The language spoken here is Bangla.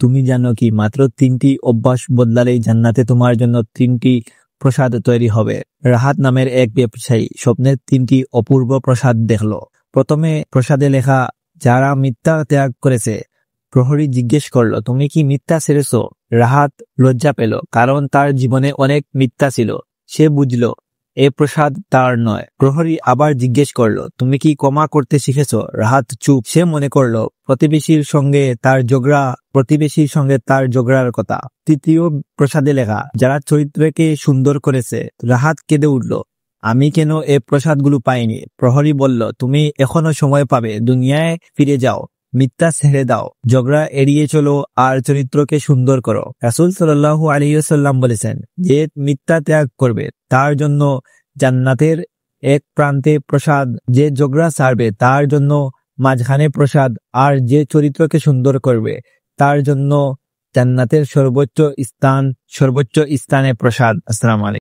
তুমি জানো কি মাত্র 3টি অভ্যাস বদলালেই জান্নাতে তোমার জন্য 3টি প্রসাদ তৈরি হবে। রাহাত নামের এক ব্যবসায়ী স্বপ্নের 3টি অপূর্ব প্রসাদ দেখলো। প্রথমে প্রসাদে লেখা, যারা মিথ্যা ত্যাগ করেছে। প্রহরী জিজ্ঞেস করলো, তুমি কি মিথ্যা ছেড়েছো? রাহাত লজ্জা পেল, কারণ তার জীবনে অনেক মিথ্যা ছিল। সে বুঝলো এ প্রসাদ তার নয়। প্রহরী আবার জিজ্ঞেস করলো, তুমি কি ক্ষমা করতে শিখেছো? রাহাত চুপ। সে মনে করলো প্রতিবেশীর সঙ্গে তার ঝগড়ার কথা। তৃতীয় প্রসাদে লেখা, যারা চরিত্রকে সুন্দর করেছে। রাহাত কেঁদে উঠল, আমি কেন এ প্রসাদগুলো পাইনি? প্রহরী বলল, তুমি এখনো সময় পাবে, দুনিয়ায় ফিরে যাও, মিথ্যা ছেড়ে দাও, ঝগড়া এড়িয়ে চলো আর চরিত্রকে সুন্দর করো। রাসূল সাল্লাল্লাহু আলাইহি ওয়াসাল্লাম বলেছেন, যে মিথ্যা ত্যাগ করবে তার জন্য জান্নাতের এক প্রান্তে প্রসাদ, যে ঝগড়া ছাড়বে তার জন্য মাঝখানে প্রসাদ, আর যে চরিত্রকে সুন্দর করবে তার জন্য জান্নাতের সর্বোচ্চ স্থানে প্রসাদ। আসসালামু আলাইকুম।